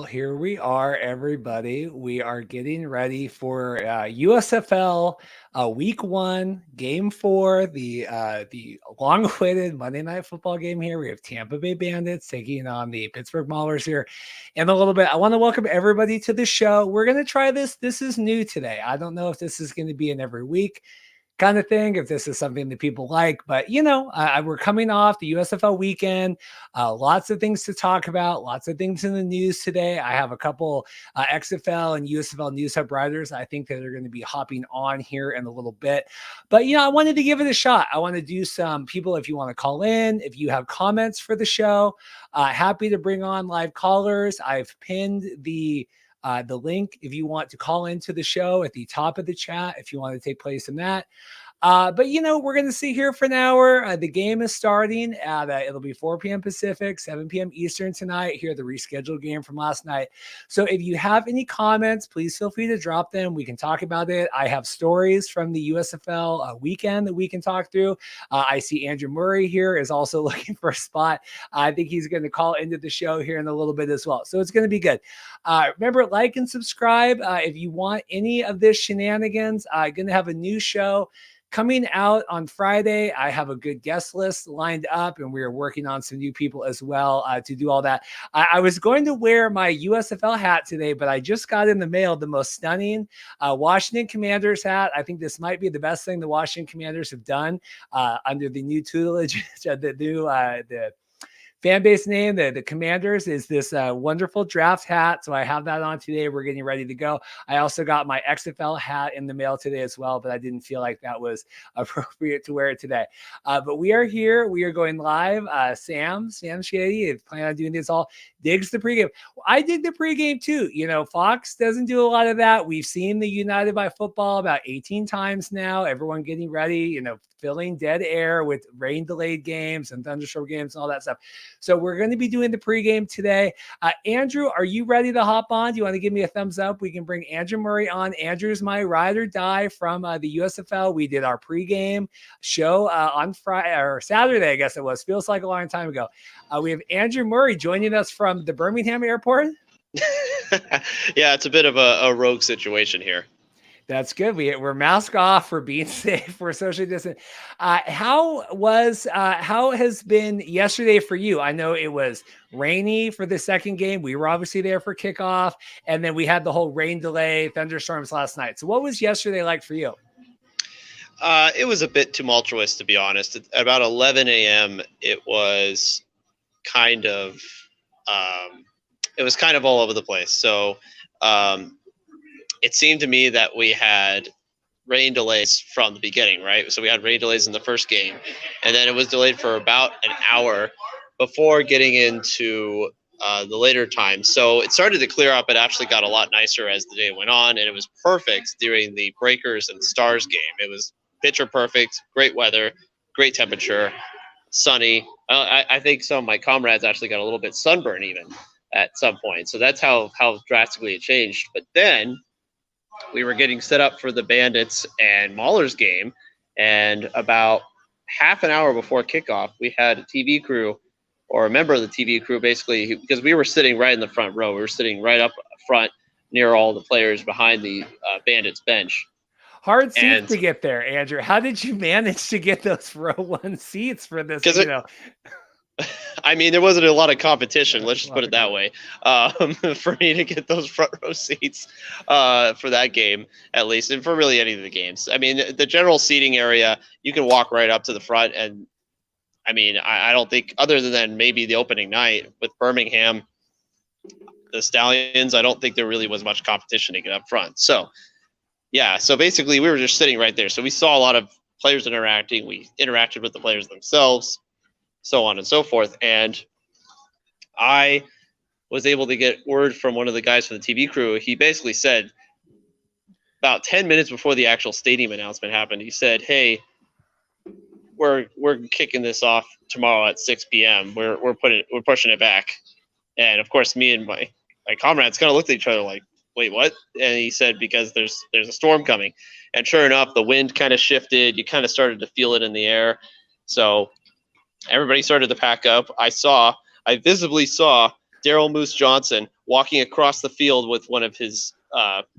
here we are, everybody. We are getting ready for USFL Week 1, Game 4, the long-awaited Monday Night Football game here. We have Tampa Bay Bandits taking on the Pittsburgh Maulers here in a little bit. I want to welcome everybody to the show. We're going to try this. This is new today. I don't know if this is going to be an every week kind of thing, if this is something that people like, but we're coming off the USFL weekend, lots of things to talk about, lots of things in the news today. I have a couple XFL and USFL News Hub writers I think that are going to be hopping on here in a little bit, but I wanted to give it a shot. I want to do some people, if you want to call in, if you have comments for the show, happy to bring on live callers. I've pinned the link if you want to call into the show at the top of the chat, if you want to take place in that. But we're going to see here for an hour. The game is starting at, it'll be 4 p.m. Pacific, 7 p.m. Eastern tonight, here, the rescheduled game from last night. So if you have any comments, please feel free to drop them. We can talk about it. I have stories from the USFL weekend that we can talk through. I see Andrew Murray here is also looking for a spot. I think he's going to call into the show here in a little bit as well. So it's going to be good. Remember, like and subscribe if you want any of this shenanigans. I'm going to have a new show coming out on Friday. I have a good guest list lined up, and we are working on some new people as well to do all that. I was going to wear my USFL hat today, but I just got in the mail the most stunning Washington Commanders hat. I think this might be the best thing the Washington Commanders have done under the new tutelage, the fan base name, the Commanders, is this wonderful draft hat. So I have that on today. We're getting ready to go. I also got my XFL hat in the mail today as well, but I didn't feel like that was appropriate to wear it today. But we are here. We are going live. Sam Shady is planning on doing this all. Digs the pregame. I dig the pregame too. Fox doesn't do a lot of that. We've seen the United by Football about 18 times now. Everyone getting ready, filling dead air with rain delayed games and thunderstorm games and all that stuff. So we're going to be doing the pregame today. Andrew, are you ready to hop on? Do you want to give me a thumbs up? We can bring Andrew Murray on. Andrew's my ride or die from the USFL. We did our pregame show on Friday or Saturday, I guess it was. Feels like a long time ago. We have Andrew Murray joining us from the Birmingham airport. Yeah, it's a bit of a rogue situation here. That's good. We're mask off. We're being safe. We're socially distant. How has been yesterday for you? I know it was rainy for the second game. We were obviously there for kickoff, and then we had the whole rain delay, thunderstorms last night. So what was yesterday like for you? It was a bit tumultuous, to be honest. At about 11 a.m., it was kind of all over the place. So it seemed to me that we had rain delays from the beginning, right? So we had rain delays in the first game, and then it was delayed for about an hour before getting into the later time. So it started to clear up. It actually got a lot nicer as the day went on, and it was perfect during the Breakers and Stars game. It was picture perfect, great weather, great temperature, sunny. I think some of my comrades actually got a little bit sunburned even at some point. So that's how drastically it changed. But then we were getting set up for the Bandits and Maulers game, and about half an hour before kickoff, we had a TV crew, or a member of the TV crew, basically, because we were sitting right in the front row. We were sitting right up front near all the players behind the Bandits bench. Hard seats to get there, Andrew. How did you manage to get those row one seats for this? I mean, there wasn't a lot of competition. Let's just put it that way. For me to get those front row seats for that game, at least, and for really any of the games. I mean, the general seating area, you can walk right up to the front, and I mean, I don't think, other than maybe the opening night with Birmingham, the Stallions, I don't think there really was much competition to get up front. So, yeah, so basically we were just sitting right there. So we saw a lot of players interacting. We interacted with the players themselves, so on and so forth. And I was able to get word from one of the guys from the TV crew. He basically said about 10 minutes before the actual stadium announcement happened, he said, "Hey, we're kicking this off tomorrow at 6 p.m. We're pushing it back." And of course, me and my comrades kind of looked at each other like, "Wait, what?" And he said, "Because there's a storm coming." And sure enough, the wind kind of shifted. You kind of started to feel it in the air. So everybody started to pack up. I visibly saw Daryl Moose Johnson walking across the field with one of his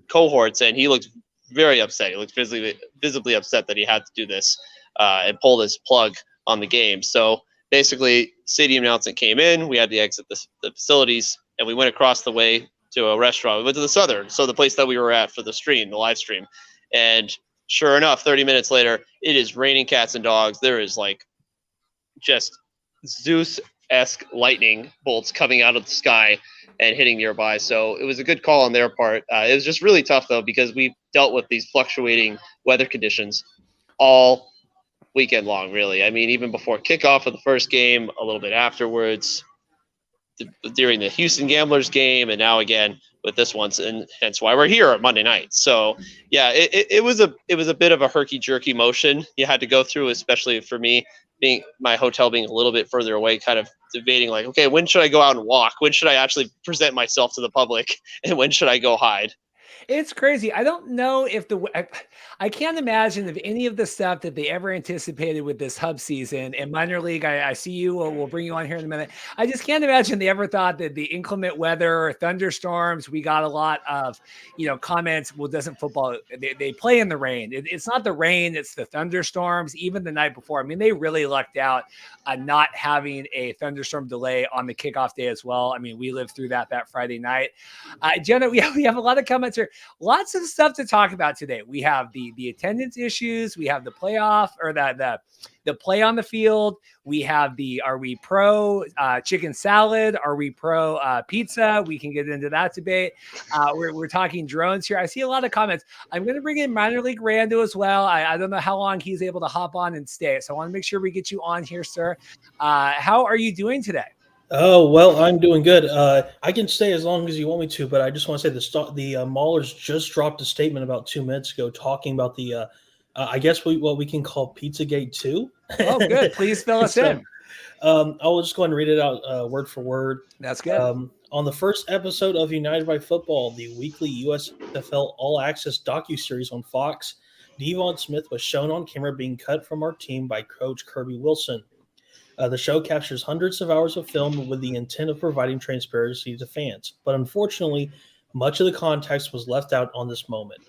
cohorts, and he looked very upset. He looked visibly upset that he had to do this and pull this plug on the game. So basically, stadium announcement came in. We had to exit the facilities, and we went across the way to a restaurant. We went to the Southern, so the place that we were at for the live stream. And sure enough, 30 minutes later, it is raining cats and dogs. There is like just Zeus-esque lightning bolts coming out of the sky and hitting nearby. So it was a good call on their part. It was just really tough, though, because we've dealt with these fluctuating weather conditions all weekend long, really. I mean, even before kickoff of the first game, a little bit afterwards, during the Houston Gamblers game, and now again with this one, and hence why we're here on Monday night. So yeah, it was a bit of a herky-jerky motion you had to go through, especially for me, being my hotel being a little bit further away, kind of debating like, okay, when should I go out and walk? When should I actually present myself to the public? And when should I go hide? It's crazy. I don't know if I can't imagine if any of the stuff that they ever anticipated with this hub season and minor league. I see you. We'll bring you on here in a minute. I just can't imagine they ever thought that the inclement weather or thunderstorms. We got a lot of, comments. Well, doesn't football? They play in the rain. It's not the rain. It's the thunderstorms. Even the night before. I mean, they really lucked out not having a thunderstorm delay on the kickoff day as well. I mean, we lived through that Friday night. Jenna, we have a lot of comments here. Lots of stuff to talk about today. We have the attendance issues. We have the playoff or the play on the field. We have are we pro chicken salad? Are we pro pizza? We can get into that debate. We're talking drones here. I see a lot of comments. I'm going to bring in minor league Rando as well. I don't know how long he's able to hop on and stay. So I want to make sure we get you on here, sir. How are you doing today? Oh, well, I'm doing good. I can stay as long as you want me to, but I just want to say the Maulers just dropped a statement about 2 minutes ago talking about the, I guess what we can call Pizzagate 2. Oh, good. Please fill us in. I'll just go ahead and read it out word for word. That's good. On the first episode of United by Football, the weekly USFL All-Access docuseries on Fox, Devon Smith was shown on camera being cut from our team by Coach Kirby Wilson. The show captures hundreds of hours of film with the intent of providing transparency to fans, but unfortunately, much of the context was left out on this moment.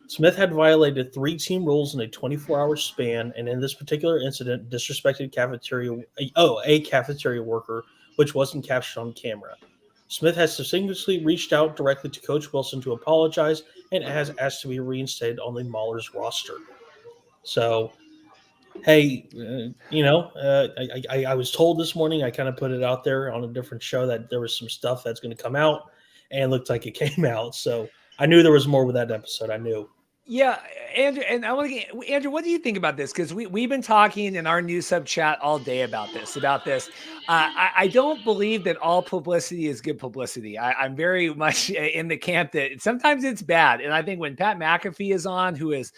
Smith had violated 3 team rules in a 24-hour span, and in this particular incident, disrespected a cafeteria worker, which wasn't captured on camera. Smith has succinctly reached out directly to Coach Wilson to apologize and has asked to be reinstated on the Maulers roster. So, hey, I was told this morning, I kind of put it out there on a different show that there was some stuff that's going to come out, and it looked like it came out. So I knew there was more with that episode. I knew. Yeah, Andrew, and I want to get Andrew. What do you think about this? Because we've been talking in our news sub chat all day about this. I don't believe that all publicity is good publicity. I'm very much in the camp that sometimes it's bad, and I think when Pat McAfee is on, who is,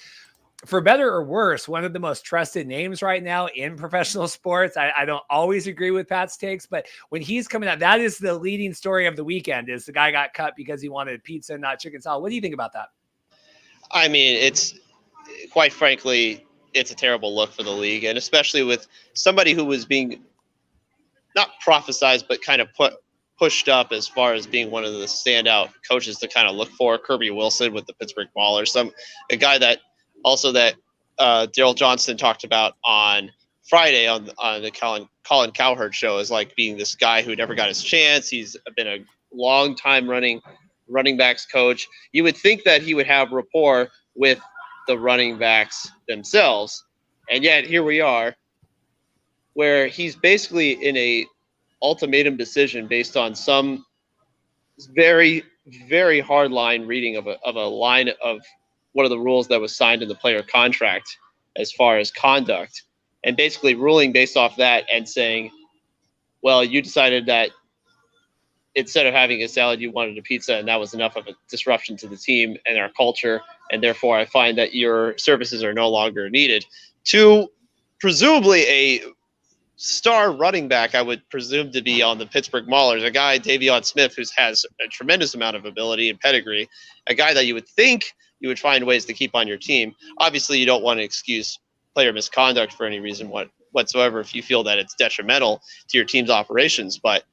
for better or worse, one of the most trusted names right now in professional sports. I don't always agree with Pat's takes, but when he's coming out, that is the leading story of the weekend, is the guy got cut because he wanted pizza, not chicken salad. What do you think about that? I mean, it's quite frankly, it's a terrible look for the league, and especially with somebody who was being not prophesized, but kind of pushed up as far as being one of the standout coaches to kind of look for, Kirby Wilson with the Pittsburgh Maulers, a guy that Daryl Johnston talked about on Friday on the Colin Cowherd show as like being this guy who never got his chance. He's been a long time running backs coach. You would think that he would have rapport with the running backs themselves, and yet here we are, where he's basically in a ultimatum decision based on some very, very hard line reading of a line of one of the rules that was signed in the player contract as far as conduct, and basically ruling based off that and saying, well, you decided that instead of having a salad, you wanted a pizza, and that was enough of a disruption to the team and our culture, and therefore I find that your services are no longer needed. To presumably a star running back, I would presume to be on the Pittsburgh Maulers, a guy, Davion Smith, who has a tremendous amount of ability and pedigree, a guy that you would think you would find ways to keep on your team. Obviously, you don't want to excuse player misconduct for any reason whatsoever if you feel that it's detrimental to your team's operations, but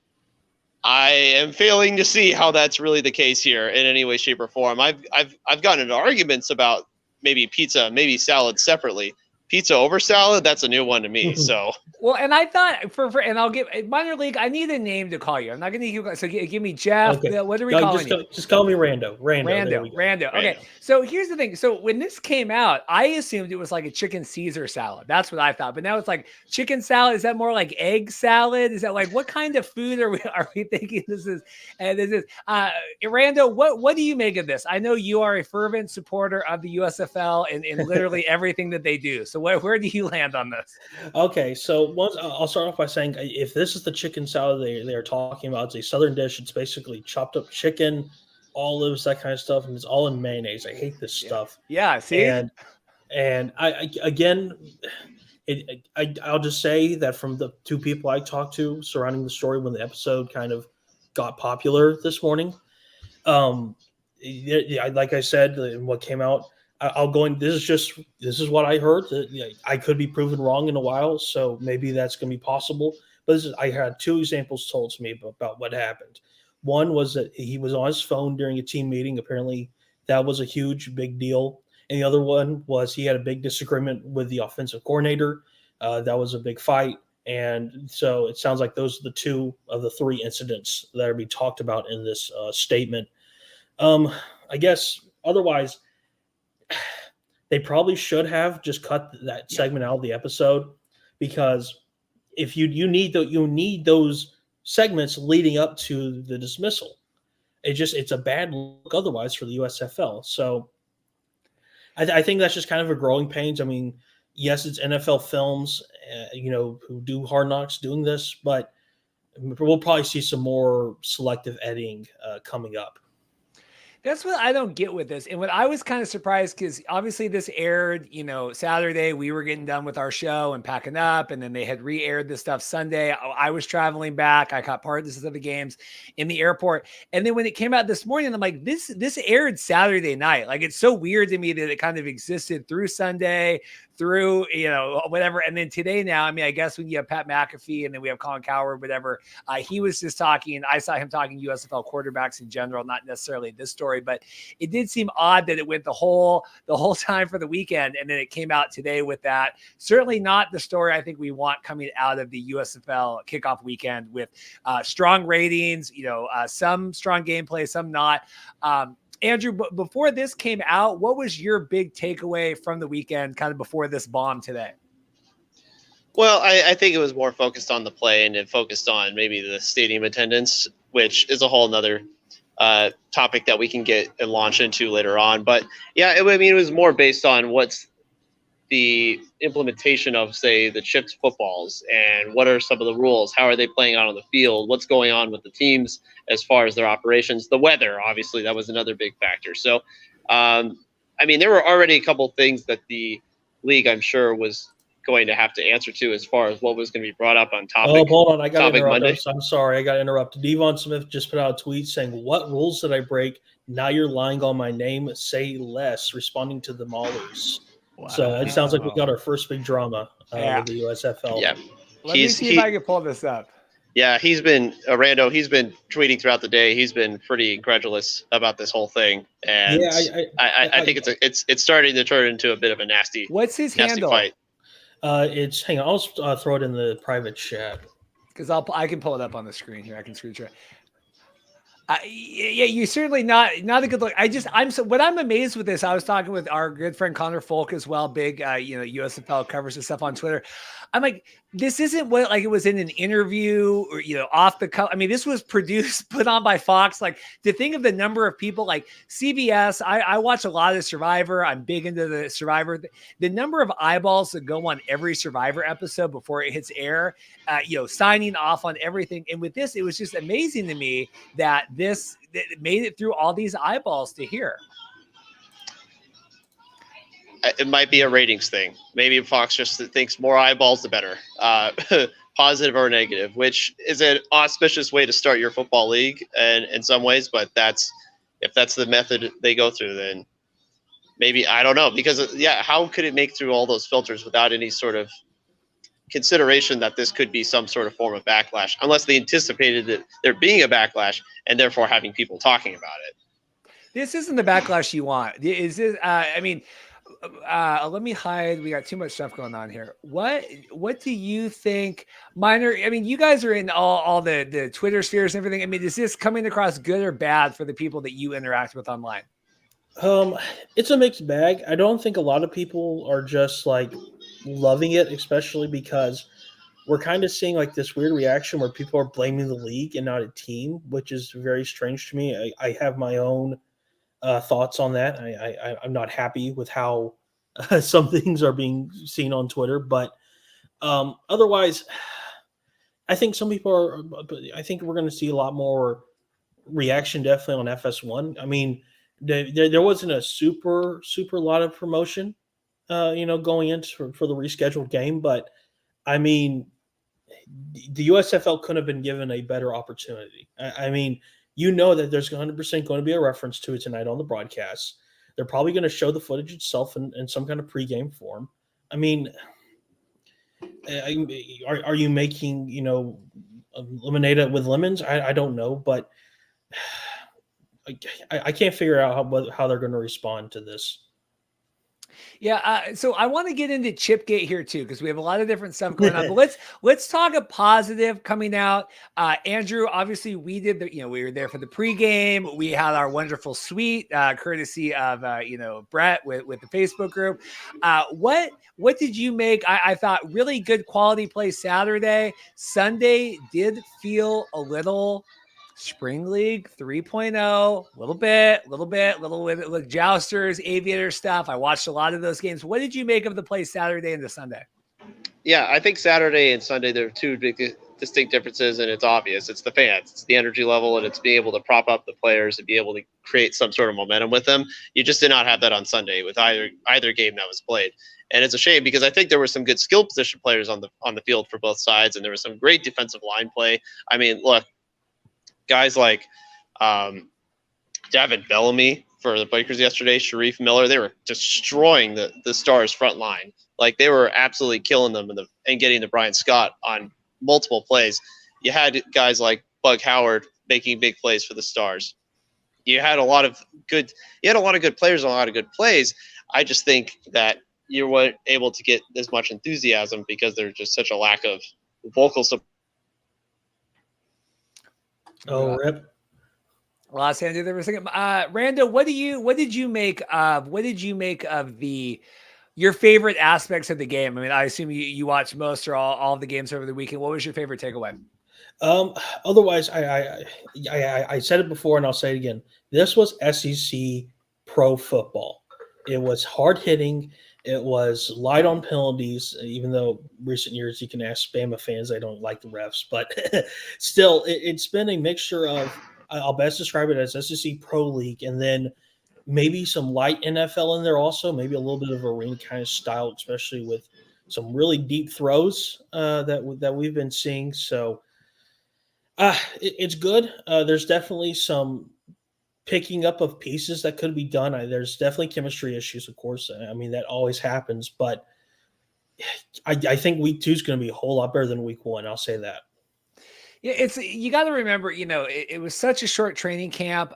I am failing to see how that's really the case here in any way, shape, or form. I've gotten into arguments about maybe pizza, maybe salad separately. Pizza over salad, that's a new one to me. So well, and I thought and I'll give minor league. I need a name to call you. I'm not going to give you. So give me Jeff. Okay. What are we calling you? Just call me Rando. Rando. Okay. So here's the thing. So when this came out, I assumed it was like a chicken Caesar salad. That's what I thought. But now it's like chicken salad. Is that more like egg salad? Is that like what kind of food are we thinking this is? And this is Rando. What do you make of this? I know you are a fervent supporter of the USFL and literally everything that they do. So where do you land on this? Okay, so once I'll start off by saying if this is the chicken salad they are talking about, it's a southern dish. It's basically chopped up chicken, olives, that kind of stuff, and it's all in mayonnaise. I hate this stuff. Yeah, see, and I'll just say that from the two people I talked to surrounding the story when the episode kind of got popular this morning, like I said, what came out. I'll go in. This is what I heard. I could be proven wrong in a while, so maybe that's going to be possible. But I had two examples told to me about what happened. One was that he was on his phone during a team meeting. Apparently, that was a huge, big deal. And the other one was he had a big disagreement with the offensive coordinator. That was a big fight. And so it sounds like those are the two of the three incidents that are being talked about in this statement. I guess otherwise, they probably should have just cut that segment out of the episode, because if you need those segments leading up to the dismissal. It's a bad look otherwise for the USFL. So I think that's just kind of a growing pains. I mean, yes, it's NFL Films, who do Hard Knocks doing this, but we'll probably see some more selective editing coming up. That's what I don't get with this. And what I was kind of surprised, because obviously this aired, Saturday, we were getting done with our show and packing up. And then they had re-aired this stuff Sunday. I was traveling back. I caught part of the games in the airport. And then when it came out this morning, I'm like, this aired Saturday night. Like, it's so weird to me that it kind of existed through Sunday, through, whatever. And then today now, I mean, I guess when you have Pat McAfee and then we have Colin Cowherd, whatever, he was just talking, I saw him talking USFL quarterbacks in general, not necessarily this story, but it did seem odd that it went the whole time for the weekend. And then it came out today with that. Certainly not the story I think we want coming out of the USFL kickoff weekend, with strong ratings, some strong gameplay, some not. Andrew, before this came out, what was your big takeaway from the weekend, kind of before this bomb today? Well, I think it was more focused on the play, and it focused on maybe the stadium attendance, which is a whole nother topic that we can get and launch into later on. But yeah, it was more based on what's the implementation of, say, the chipped footballs, and what are some of the rules? How are they playing out on the field? What's going on with the teams as far as their operations? The weather, obviously, that was another big factor. So, there were already a couple things that the league, I'm sure, was going to have to answer to as far as what was going to be brought up on topic. Oh, hold on. I got to interrupt. Monday. I'm sorry. I got to interrupt. Devon Smith just put out a tweet saying, "What rules did I break? Now you're lying on my name. Say less," responding to the Maulers. Wow. So it sounds like we got our first big drama with the USFL. Yeah. Let me see if I can pull this up. Yeah, he's been Rando. He's been tweeting throughout the day. He's been pretty incredulous about this whole thing, and I think it's starting to turn into a bit of a nasty. What's his handle? Fight. Hang on. I'll throw it in the private chat, because I can pull it up on the screen here. I can screen share. Yeah, you're certainly not a good look. What I'm amazed with this. I was talking with our good friend Connor Folk as well. Big, USFL covers this stuff on Twitter. I'm like, this isn't what like it was in an interview or off the cuff. I mean, this was put on by Fox. Like, to think of the number of people, like CBS. I watch a lot of Survivor. I'm big into the Survivor. The number of eyeballs that go on every Survivor episode before it hits air. Signing off on everything. And with this, it was just amazing to me that this made it through all these eyeballs to hear. It might be a ratings thing. Maybe Fox just thinks more eyeballs the better, positive or negative, which is an auspicious way to start your football league and in some ways. But if that's the method they go through, then maybe, I don't know, because how could it make through all those filters without any sort of consideration that this could be some sort of form of backlash, unless they anticipated that there being a backlash and therefore having people talking about it. This isn't the backlash you want. Is it? I mean, let me hide. We got too much stuff going on here. What do you think, Minor? I mean, you guys are in all the Twitter spheres and everything. I mean, is this coming across good or bad for the people that you interact with online? It's a mixed bag. I don't think a lot of people are just like loving it, especially because we're kind of seeing like this weird reaction where people are blaming the league and not a team, which is very strange to me. I have my own thoughts on that. I'm not happy with how some things are being seen on Twitter, but otherwise, I think some people are. I think we're going to see a lot more reaction, definitely on FS1. I mean, there wasn't a super lot of promotion, going into for the rescheduled game, but I mean, the USFL couldn't have been given a better opportunity. I mean, that there's 100% going to be a reference to it tonight on the broadcast. They're probably going to show the footage itself in some kind of pregame form. I mean, are you making, lemonade with lemons? I don't know, but I can't figure out how they're going to respond to this. Yeah, so I want to get into Chipgate here too, because we have a lot of different stuff going on. But let's talk a positive coming out. Andrew, obviously we did we were there for the pregame. We had our wonderful suite, courtesy of Brett with the Facebook group. What did you make? I thought really good quality play Saturday. Sunday did feel a little Spring League 3.0, little bit, like jousters, aviator stuff. I watched a lot of those games. What did you make of the play Saturday and the Sunday? Yeah, I think Saturday and Sunday, there are two big distinct differences, and it's obvious. It's the fans, it's the energy level, and it's being able to prop up the players and be able to create some sort of momentum with them. You just did not have that on Sunday with either game that was played. And it's a shame because I think there were some good skill position players on the field for both sides, and there was some great defensive line play. I mean, look, guys like David Bellamy for the Bikers yesterday, Sharif Miller, they were destroying the Stars front line. Like, they were absolutely killing them and getting to Brian Scott on multiple plays. You had guys like Bug Howard making big plays for the Stars. You had a lot of good players and a lot of good plays. I just think that you weren't able to get as much enthusiasm because there's just such a lack of vocal support. Oh, rip. Lost Andrew there for a second. Randa, what did you make of your favorite aspects of the game? I mean, I assume you watched most or all of the games over the weekend. What was your favorite takeaway? Otherwise, I said it before and I'll say it again. This was SEC pro football. It was hard hitting. It was light on penalties, even though recent years you can ask Bama fans, they don't like the refs. But still, it's been a mixture of, I'll best describe it as SEC Pro League, and then maybe some light NFL in there also, maybe a little bit of arena kind of style, especially with some really deep throws that we've been seeing. So it's good. There's definitely some picking up of pieces that could be done. There's definitely chemistry issues, of course. I mean, that always happens, but I think week 2 is going to be a whole lot better than week 1. I'll say that. Yeah, you got to remember, it was such a short training camp.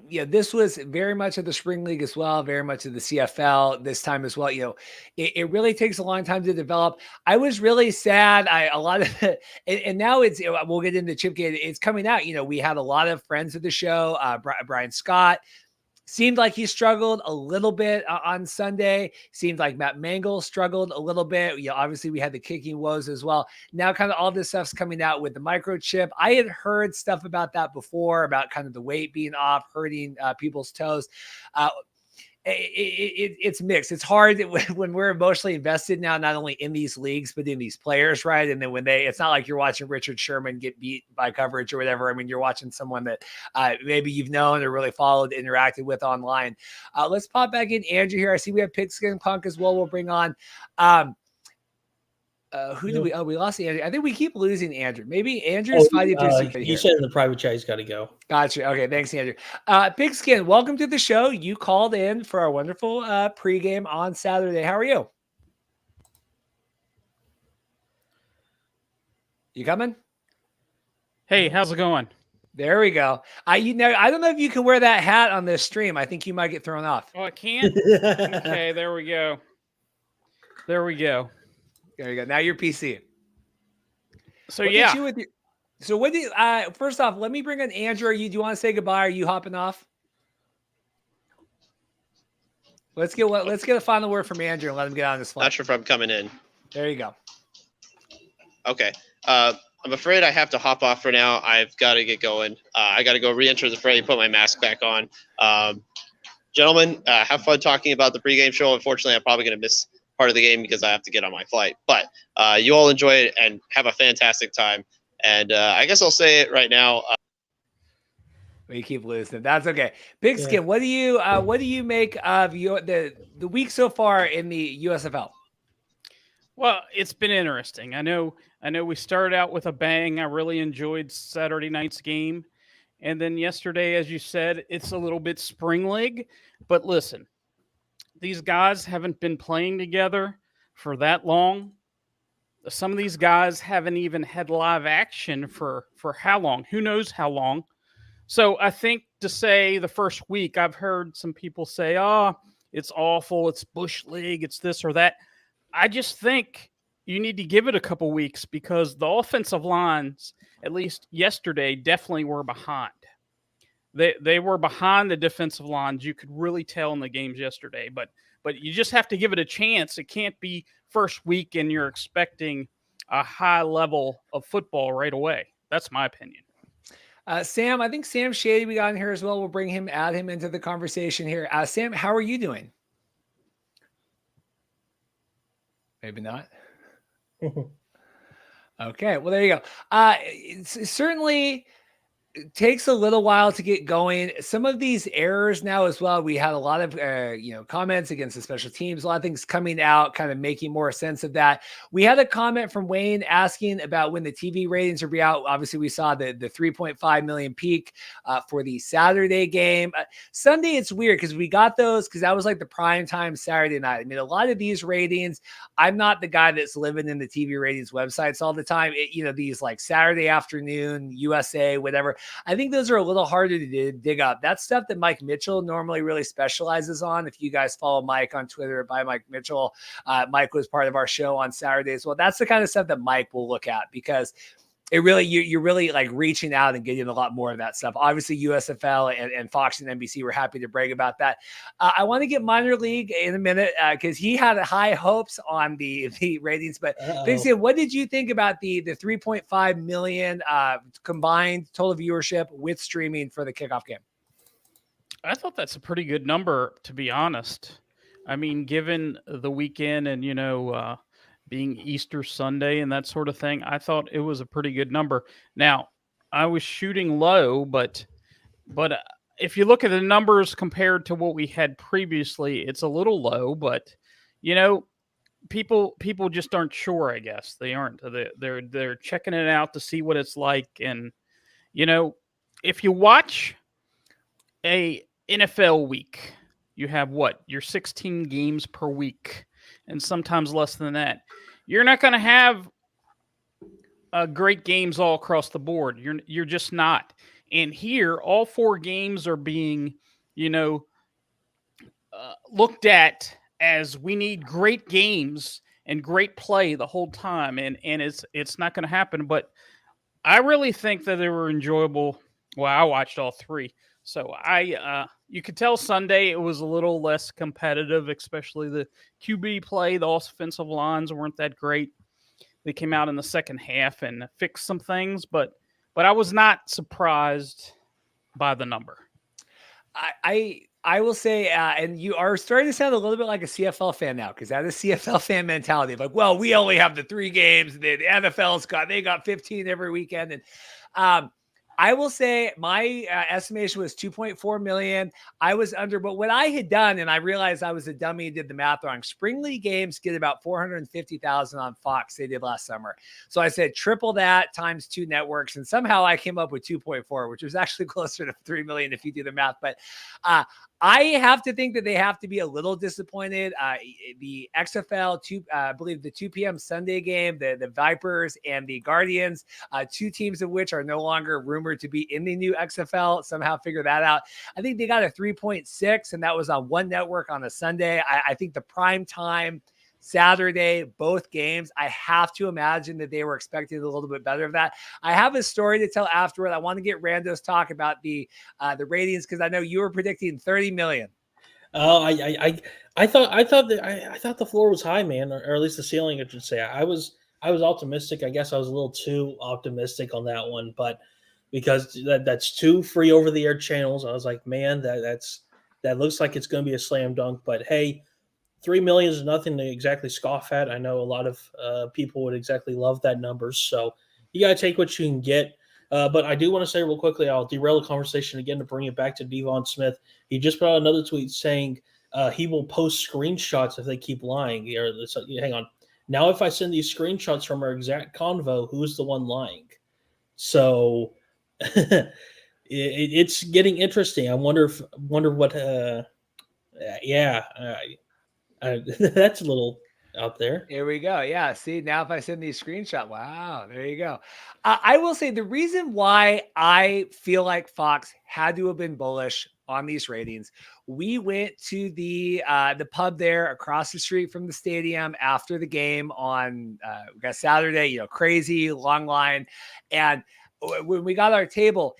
This was very much of the Spring League as well, very much of the CFL this time as well. It really takes a long time to develop. I was really sad. A lot of it, and now we'll get into Chipgate. It's coming out. We had a lot of friends of the show. Brian Scott seemed like he struggled a little bit on Sunday. Seemed like Matt Mangle struggled a little bit. Obviously we had the kicking woes as well. Now kind of all this stuff's coming out with the microchip. I had heard stuff about that before, about kind of the weight being off, hurting people's toes. It's mixed. It's hard when we're emotionally invested now, not only in these leagues, but in these players, right? And then it's not like you're watching Richard Sherman get beat by coverage or whatever. I mean, you're watching someone that maybe you've known or really followed, interacted with online. Let's pop back in Andrew here. I see we have Pigskin Punk as well. We'll bring on. Who do we? Oh, we lost Andrew. I think we keep losing Andrew. Maybe Andrew's fighting through secret here. You said in the private chat he's got to go. Gotcha. Okay, thanks, Andrew. Pigskin, welcome to the show. You called in for our wonderful pregame on Saturday. How are you? You coming? Hey, how's it going? There we go. I don't know if you can wear that hat on this stream. I think you might get thrown off. Oh, I can't? Okay, there we go. There you go. Now you're PC. So what do you, first off, let me bring in Andrew. Do you want to say goodbye? Are you hopping off? Let's get a final word from Andrew and let him get on this flight. Not sure if I'm coming in. There you go. Okay. I'm afraid I have to hop off for now. I've got to get going. I got to go re-enter the fray, put my mask back on. Gentlemen, have fun talking about the pregame show. Unfortunately, I'm probably going to miss part of the game because I have to get on my flight. But you all enjoy it and have a fantastic time. And I guess I'll say it right now. We keep losing. That's okay. Pigskin, what do you make of the week so far in the USFL? Well, it's been interesting. I know we started out with a bang. I really enjoyed Saturday night's game. And then yesterday, as you said, it's a little bit spring league. But listen, these guys haven't been playing together for that long. Some of these guys haven't even had live action for how long? Who knows how long? So I think to say the first week, I've heard some people say, oh, it's awful. It's Bush League. It's this or that. I just think you need to give it a couple weeks because the offensive lines, at least yesterday, definitely were behind. They were behind the defensive lines. You could really tell in the games yesterday, but you just have to give it a chance. It can't be first week and you're expecting a high level of football right away. That's my opinion. Sam, I think Sam Shady we got in here as well. We'll add him into the conversation here. Sam, how are you doing? Maybe not. Okay, well, there you go. It certainly takes a little while to get going. Some of these errors now as well. We had a lot of comments against the special teams. A lot of things coming out, kind of making more sense of that. We had a comment from Wayne asking about when the TV ratings will be out. Obviously, we saw the 3.5 million peak for the Saturday game. Sunday, it's weird because we got those because that was like the prime time Saturday night. I mean, a lot of these ratings, I'm not the guy that's living in the TV ratings websites all the time. These like Saturday afternoon, USA, whatever. I think those are a little harder to dig up. That's stuff that Mike Mitchell normally really specializes on. If you guys follow Mike on Twitter by Mike Mitchell, Mike was part of our show on Saturdays. Well, that's the kind of stuff that Mike will look at because it really, you're really like reaching out and getting a lot more of that stuff. Obviously, USFL and Fox and NBC were happy to brag about that. I want to get minor league in a minute because he had high hopes on the ratings. But Sam, what did you think about the 3.5 million combined total viewership with streaming for the kickoff game? I thought that's a pretty good number, to be honest. I mean, given the weekend and being Easter Sunday and that sort of thing, I thought it was a pretty good number. Now, I was shooting low, but if you look at the numbers compared to what we had previously, it's a little low. But people just aren't sure. I guess they aren't. They're checking it out to see what it's like. And if you watch a NFL week, you have your 16 games per week. And sometimes less than that. You're not going to have great games all across the board. You're just not. And here, all 4 games are being, looked at as we need great games and great play the whole time. And it's not going to happen. But I really think that they were enjoyable. Well, I watched all 3. So you could tell Sunday it was a little less competitive, especially the QB play. The offensive lines weren't that great. They came out in the second half and fixed some things, but I was not surprised by the number. I will say, and you are starting to sound a little bit like a CFL fan now, because that is CFL fan mentality of like, well, we only have the 3 games. The NFL's got 15 every weekend, and I will say my estimation was 2.4 million. I was under, but what I had done, and I realized I was a dummy and did the math wrong. Spring League games get about 450,000 on Fox. They did last summer. So I said triple that times 2 networks. And somehow I came up with 2.4, which was actually closer to 3 million if you do the math. But I have to think that they have to be a little disappointed. The XFL, I believe the 2 p.m. Sunday game, the Vipers and the Guardians, 2 teams of which are no longer rumored to be in the new XFL, somehow figure that out. I think they got a 3.6, and that was on one network on a Sunday. I think the prime time Saturday, both games, I have to imagine that they were expecting a little bit better of that. I have a story to tell afterward. I want to get Rando's talk about the ratings, because I know you were predicting 30 million. Oh, I thought the floor was high, man, or at least the ceiling, I should say. I was optimistic. I guess I was a little too optimistic on that one, but because that's 2 free over the air channels, I was like, man, that looks like it's going to be a slam dunk. But hey, 3 million is nothing to exactly scoff at. I know a lot of people would exactly love that number. So you got to take what you can get. But I do want to say real quickly, I'll derail the conversation again to bring it back to Devon Smith. He just put out another tweet saying he will post screenshots if they keep lying. Hang on. Now, if I send these screenshots from our exact convo, who's the one lying? So it's getting interesting. I wonder what. That's a little out there. Here we go. Yeah. See, now if I send these screenshots, wow, there you go. I will say the reason why I feel like Fox had to have been bullish on these ratings. We went to the pub there across the street from the stadium after the game on Saturday, crazy long line. And when we got our table,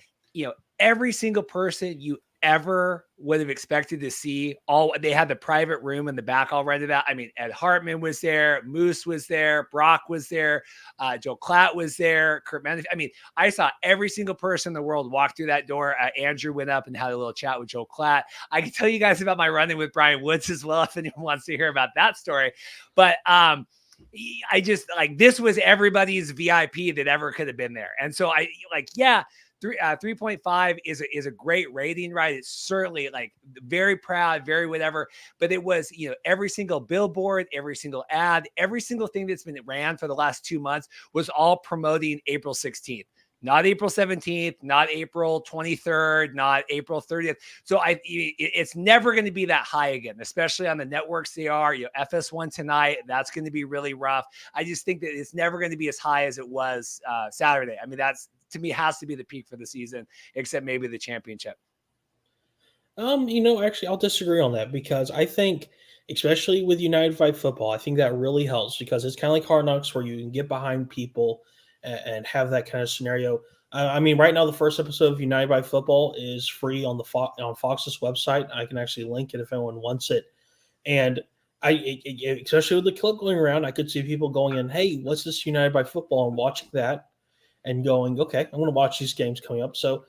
every single person you ever would have expected to see, they had the private room in the back all rented out. I mean, Ed Hartman was there, Moose was there, Brock was there, Joe Klatt was there, Kurt Menefee. I mean, I saw every single person in the world walk through that door. Andrew went up and had a little chat with Joe Klatt. I can tell you guys about my run-in with Brian Woods as well if anyone wants to hear about that story. But I just this was everybody's VIP that ever could have been there. And so 3.5 is a great rating, right? It's certainly very proud, very whatever, but it was, every single billboard, every single ad, every single thing that's been ran for the last 2 months was all promoting April 16th, not April 17th, not April 23rd, not April 30th. So it's never going to be that high again, especially on the networks they are. FS1 tonight, that's going to be really rough. I just think that it's never going to be as high as it was Saturday. I mean, that's, to me, has to be the peak for the season, except maybe the championship. Actually, I'll disagree on that, because I think, especially with United Fight Football, I think that really helps, because it's kind of like Hard Knocks, where you can get behind people and have that kind of scenario. I mean, right now, the first episode of United by Football is free on on Fox's website. I can actually link it if anyone wants it. And especially with the clip going around, I could see people going in, hey, what's this United by Football, and watching that and going, okay, I'm going to watch these games coming up. So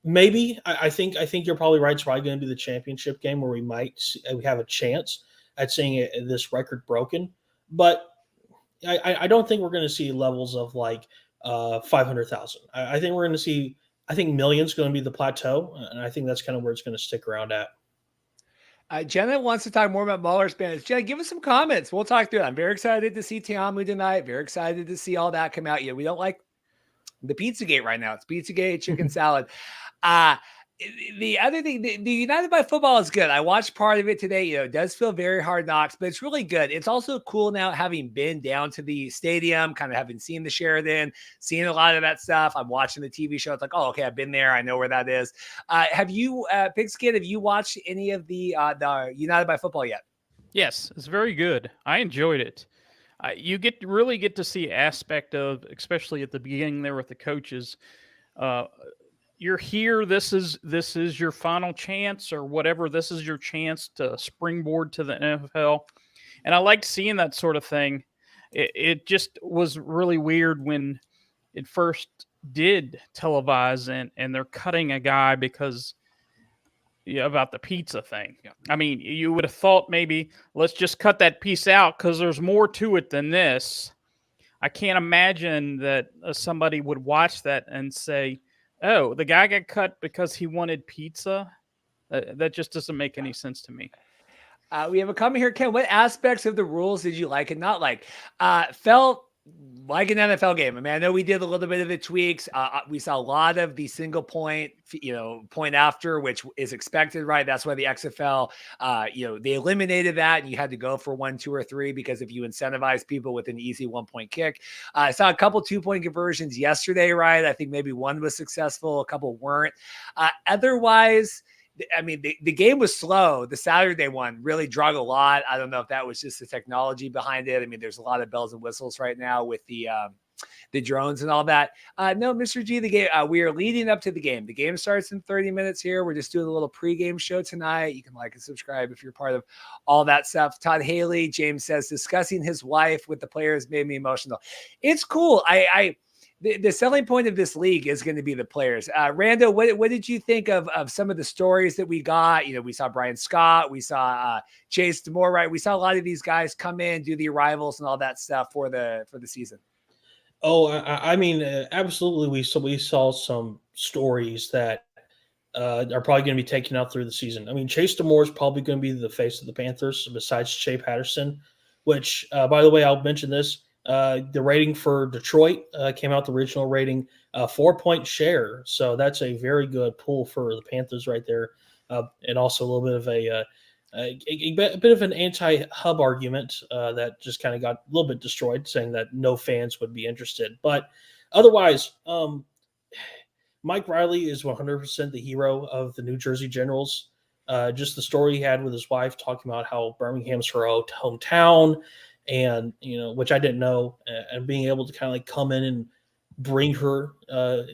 maybe I think you're probably right. It's probably going to be the championship game where we have a chance at seeing this record broken. But I don't think we're going to see levels of 500,000. I think we're going to see. I think million's going to be the plateau, and I think that's kind of where it's going to stick around at. Jenna wants to talk more about Maulers Bandits. Jenna, give us some comments. We'll talk through it. I'm very excited to see Tiamu tonight. Very excited to see all that come out. We don't like the Pizzagate right now. It's Pizzagate, chicken salad. The other thing, the United by Football is good. I watched part of it today. It does feel very Hard Knocks, but it's really good. It's also cool now, having been down to the stadium, kind of having seen the Sheraton, seeing a lot of that stuff. I'm watching the TV show. It's like, oh, okay, I've been there. I know where that is. Have you, Pigskin, have you watched any of the United by Football yet? Yes, it's very good. I enjoyed it. You really get to see aspect of, especially at the beginning there with the coaches. You're here. This is your final chance, or whatever. This is your chance to springboard to the NFL, and I liked seeing that sort of thing. It just was really weird when it first did televise, and they're cutting a guy because about the pizza thing. Yeah. I mean, you would have thought maybe let's just cut that piece out because there's more to it than this. I can't imagine that somebody would watch that and say, Oh, the guy got cut because he wanted pizza? That just doesn't make any sense to me. We have a comment here, Ken. What aspects of the rules did you like and not like? Felt like an NFL game. I mean, I know we did a little bit of the tweaks. We saw a lot of the single point, point after, which is expected, right? That's why the XFL, they eliminated that and you had to go for 1, 2, or 3 because if you incentivize people with an easy 1-point kick. I saw a couple 2-point conversions yesterday, right? I think maybe one was successful, a couple weren't. Otherwise, I mean, the game was slow. The Saturday one really drug a lot. I don't know if that was just the technology behind it. I mean, there's a lot of bells and whistles right now with the drones and all that. No, Mr. G, the game, we are leading up to the game. The game starts in 30 minutes here. We're just doing a little pregame show tonight. You can like and subscribe if you're part of all that stuff. Todd Haley, James says, discussing his wife with the players made me emotional. It's cool. The selling point of this league is going to be the players. Rando, what did you think of some of the stories that we got? We saw Brian Scott, we saw Chase DeMore, right? We saw a lot of these guys come in, do the arrivals and all that stuff for the season. Oh, I mean, absolutely. We saw some stories that are probably going to be taken out through the season. I mean, Chase DeMore is probably going to be the face of the Panthers besides Shea Patterson, which, by the way, I'll mention this. The rating for Detroit came out, the original rating, 4-point share. So that's a very good pull for the Panthers right there. And also a little bit of a bit of an anti-hub argument that just kind of got a little bit destroyed, saying that no fans would be interested. But otherwise, Mike Riley is 100% the hero of the New Jersey Generals. Just the story he had with his wife, talking about how Birmingham's her hometown, and which I didn't know, and being able to kind of like come in and bring her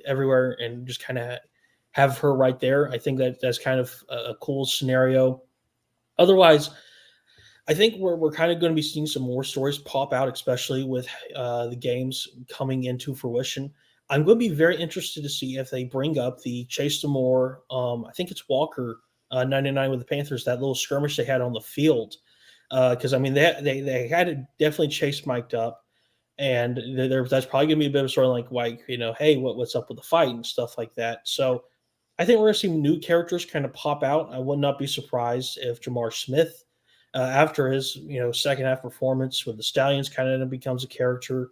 everywhere and just kind of have her right there. I think that's kind of a cool scenario. Otherwise, I think we're kind of going to be seeing some more stories pop out, especially with the games coming into fruition. I'm going to be very interested to see if they bring up the Chase DeMore. I think it's Walker 99 with the Panthers, that little skirmish they had on the field. Because I mean, they had to definitely chase mic'd up, and that's probably gonna be a bit of sort of like hey, what's up with the fight and stuff like that. So I think we're gonna see new characters kind of pop out. I would not be surprised if Jamar Smith, after his second half performance with the Stallions, kind of becomes a character.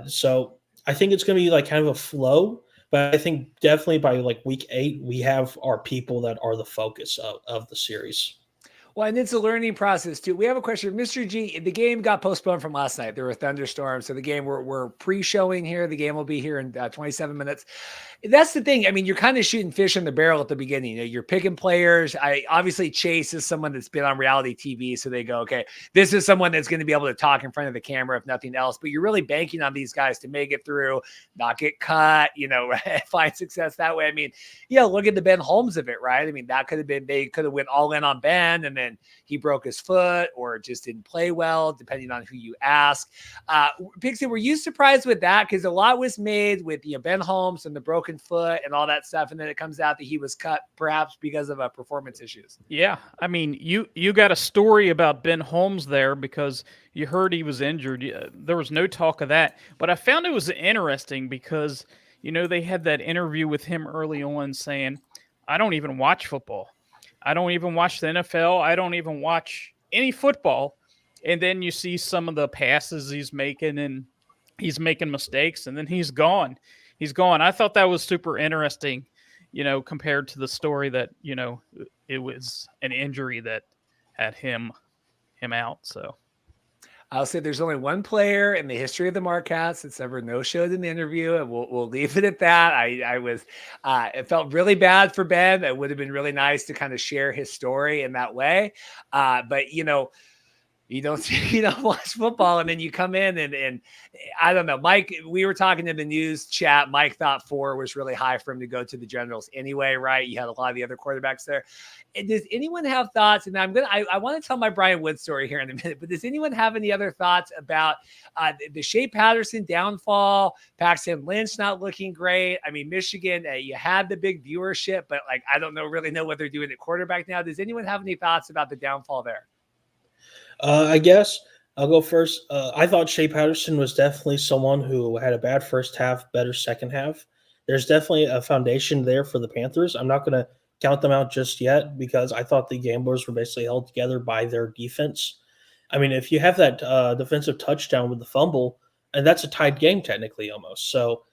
So I think it's gonna be like kind of a flow. But I think definitely by like week 8, we have our people that are the focus of the series. Well, and it's a learning process too. We have a question. Mr. G, the game got postponed from last night. There were thunderstorms. So the game we're pre-showing here. The game will be here in 27 minutes. That's the thing. I mean, you're kind of shooting fish in the barrel at the beginning. You're picking players. Obviously Chase is someone that's been on reality TV. So they go, okay, this is someone that's going to be able to talk in front of the camera, if nothing else, but you're really banking on these guys to make it through, not get cut, find success that way. I mean, look at the Ben Holmes of it, right? I mean, that could have been, they could have went all in on Ben and then he broke his foot or just didn't play well, depending on who you ask. Pixie, were you surprised with that? Because a lot was made with Ben Holmes and the broken foot and all that stuff, and then it comes out that he was cut perhaps because of performance issues. Yeah, I mean, you got a story about Ben Holmes there because you heard he was injured. There was no talk of that, but I found it was interesting because they had that interview with him early on saying, "I don't even watch football. I don't even watch the NFL. I don't even watch any football." And then you see some of the passes he's making, and he's making mistakes, and then he's gone. He's gone. I thought that was super interesting, compared to the story that, it was an injury that had him out. So I'll say there's only one player in the history of the Markcast that's ever no-showed an interview, and we'll leave it at that. It felt really bad for Ben. It would have been really nice to kind of share his story in that way. But you don't watch football, and then you come in and I don't know, Mike, we were talking in the news chat. Mike thought 4 was really high for him to go to the Generals anyway, right? You had a lot of the other quarterbacks there. And does anyone have thoughts? And I want to tell my Brian Wood story here in a minute, but does anyone have any other thoughts about the Shea Patterson downfall, Paxton Lynch not looking great? I mean, Michigan, you had the big viewership, but I don't really know what they're doing at quarterback now. Does anyone have any thoughts about the downfall there? I guess I'll go first. I thought Shea Patterson was definitely someone who had a bad first half, better second half. there's definitely a foundation there for the Panthers. I'm not going to count them out just yet because I thought the Gamblers were basically held together by their defense. I mean, if you have that defensive touchdown with the fumble, and that's a tied game technically almost. So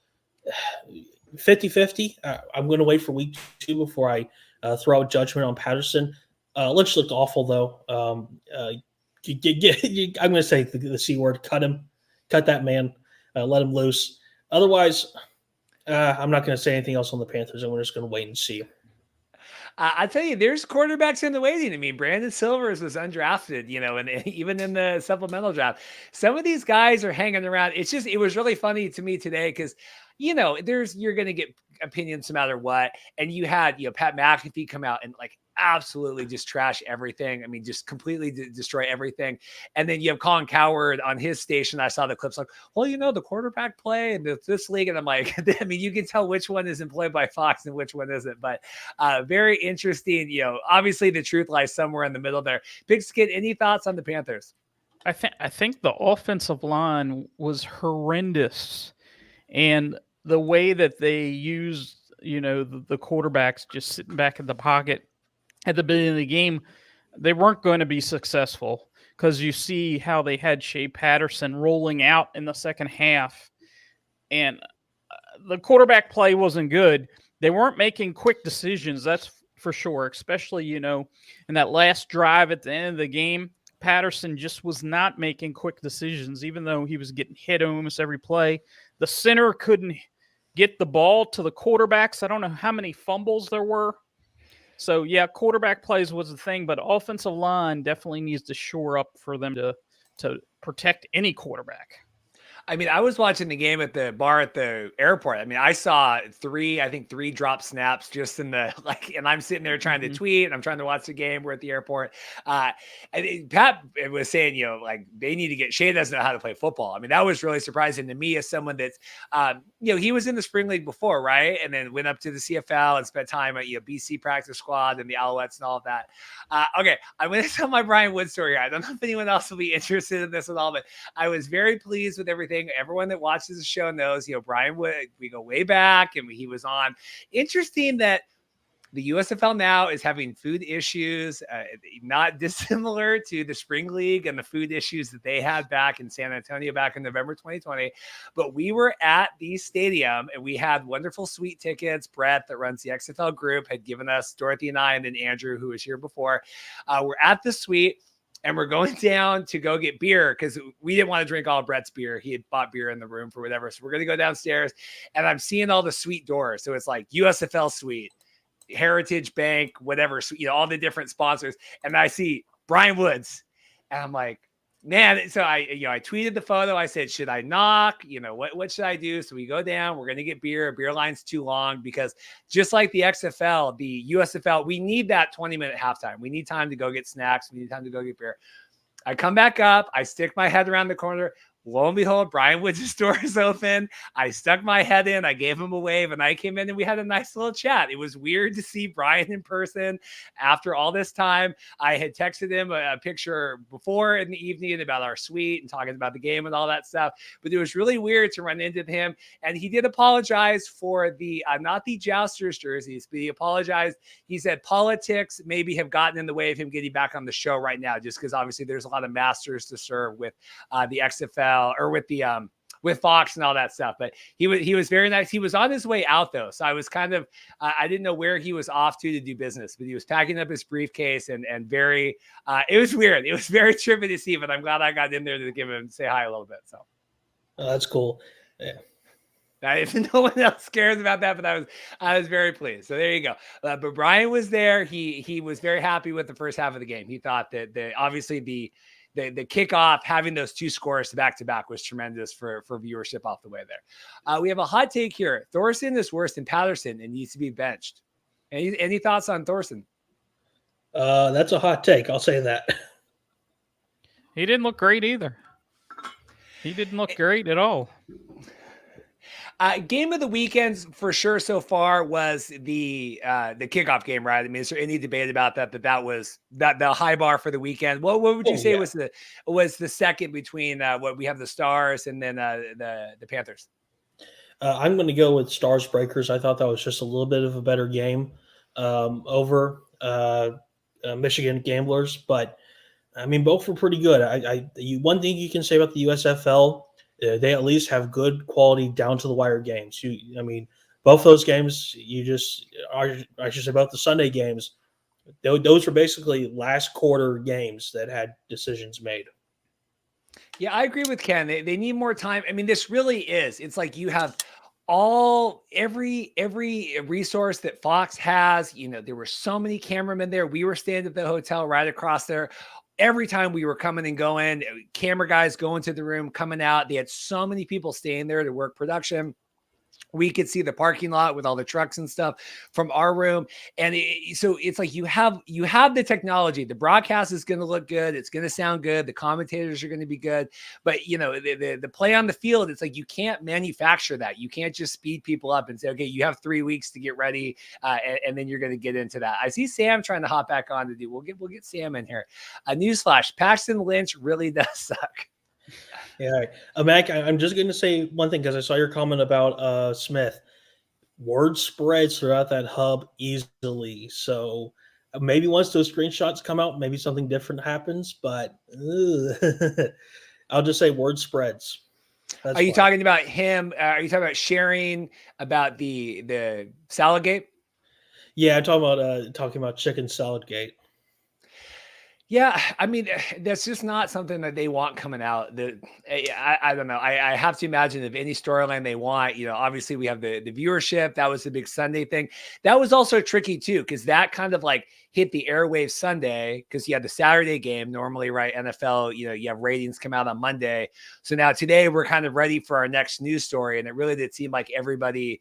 50-50. I'm going to wait for week 2 before I throw out judgment on Patterson. Lynch looked awful, though. I'm going to say the C word. Cut him. Cut that man. Let him loose. Otherwise, I'm not going to say anything else on the Panthers, and we're just going to wait and see. I tell you, there's quarterbacks in the waiting. I mean, Brandon Silvers was undrafted, and even in the supplemental draft, some of these guys are hanging around. It was really funny to me today because, you're going to get opinions no matter what. And you had, Pat McAfee come out and absolutely just trash everything. I mean, just completely destroy everything. And then you have Colin Cowherd on his station. I saw the clips well, the quarterback play in this league. And I'm like, I mean, you can tell which one is employed by Fox and which one isn't, but very interesting. Obviously the truth lies somewhere in the middle there. Big Skid, any thoughts on the Panthers? I think the offensive line was horrendous. And the way that they used, the quarterbacks just sitting back in the pocket at the beginning of the game, they weren't going to be successful because you see how they had Shea Patterson rolling out in the second half. And the quarterback play wasn't good. They weren't making quick decisions, that's for sure, especially, in that last drive at the end of the game. Patterson just was not making quick decisions, even though he was getting hit almost every play. The center couldn't get the ball to the quarterbacks. I don't know how many fumbles there were. So, yeah, quarterback plays was the thing, but offensive line definitely needs to shore up for them to protect any quarterback. I mean, I was watching the game at the bar at the airport. I mean, I saw three drop snaps just in the and I'm sitting there trying to tweet and I'm trying to watch the game. We're at the airport. And Pat was saying, they need to get Shea doesn't know how to play football. I mean, that was really surprising to me as someone that's, he was in the spring league before, right? And then went up to the CFL and spent time at BC practice squad and the Alouettes and all of that. Okay, I'm going to tell my Brian Wood story here. I don't know if anyone else will be interested in this at all, but I was very pleased with everything. Everyone that watches the show knows, Brian Wood, we go way back and he was on. Interesting that the USFL now is having food issues, not dissimilar to the Spring League and the food issues that they had back in San Antonio back in November 2020. But we were at the stadium and we had wonderful sweet tickets. Brett, that runs the XFL group, had given us, Dorothy and I, and then Andrew, who was here before. We're at the suite. And we're going down to go get beer because we didn't want to drink all of Brett's beer. He had bought beer in the room for whatever. So we're going to go downstairs and I'm seeing all the suite doors. So it's like USFL suite, Heritage Bank, whatever, all the different sponsors. And I see Brian Woods and I'm like, man. So I tweeted the photo. I said, should I knock? What should I do? So we go down, we're going to get beer. Beer line's too long because just like the XFL, the USFL, we need that 20-minute halftime. We need time to go get snacks. We need time to go get beer. I come back up. I stick my head around the corner. Lo and behold, Brian Woods' door is open. I stuck my head in. I gave him a wave, and I came in, and we had a nice little chat. It was weird to see Brian in person after all this time. I had texted him a picture before in the evening about our suite and talking about the game and all that stuff. But it was really weird to run into him. And he did apologize for the not the Jousters jerseys, but he apologized. He said politics maybe have gotten in the way of him getting back on the show right now, just because obviously there's a lot of masters to serve with the XFL. Or with the with Fox and all that stuff, but he was very nice. He was on his way out though, so I was kind of I didn't know where he was off to do business, but he was packing up his briefcase and very it was weird. It was very trippy to see, but I'm glad I got in there to say hi a little bit. So that's cool. Yeah. If no one else cares about that, but I was very pleased. So there you go. But Brian was there. He was very happy with the first half of the game. He thought that obviously the kickoff, having those two scores back-to-back was tremendous for viewership off the way there. We have a hot take here. Thorson is worse than Patterson and needs to be benched. Any thoughts on Thorson? That's a hot take. I'll say that. He didn't look great either. He didn't look great at all. Game of the weekends for sure so far was the kickoff game, right? I mean, is there any debate about that was the high bar for the weekend? What would you say was the second between what we have the Stars and then the Panthers? I'm going to go with Stars Breakers. I thought that was just a little bit of a better game over Michigan Gamblers, but I mean, both were pretty good. One thing you can say about the USFL, they at least have good quality down to the wire games. Both those games, I should say both the Sunday games, those were basically last quarter games that had decisions made. Yeah, I agree with Ken. They need more time. I mean, this really is. It's like you have every resource that Fox has. There were so many cameramen there. We were staying at the hotel right across there. Every time we were coming and going, camera guys going to the room, coming out. They had so many people staying there to work production. We could see the parking lot with all the trucks and stuff from our room. And so it's like you have the technology. The broadcast is going to look good. It's going to sound good. The commentators are going to be good. But, the play on the field, it's like you can't manufacture that. You can't just speed people up and say, okay, you have 3 weeks to get ready, and then you're going to get into that. I see Sam trying to hop back on to do. We'll get Sam in here. A newsflash: Paxton Lynch really does suck. Yeah, Mac, I'm just going to say one thing because I saw your comment about Smith. Word spreads throughout that hub easily. So maybe once those screenshots come out, maybe something different happens. But I'll just say word spreads. Are you talking about him? Are you talking about sharing about the Saladgate? Yeah, I'm talking about Chicken Saladgate. Yeah, I mean, that's just not something that they want coming out. I don't know. I have to imagine if any storyline they want, obviously we have the viewership. That was the big Sunday thing. That was also tricky too, because that kind of like hit the airwaves Sunday because you had the Saturday game normally, right? NFL, you have ratings come out on Monday. So now today we're kind of ready for our next news story. And it really did seem like everybody,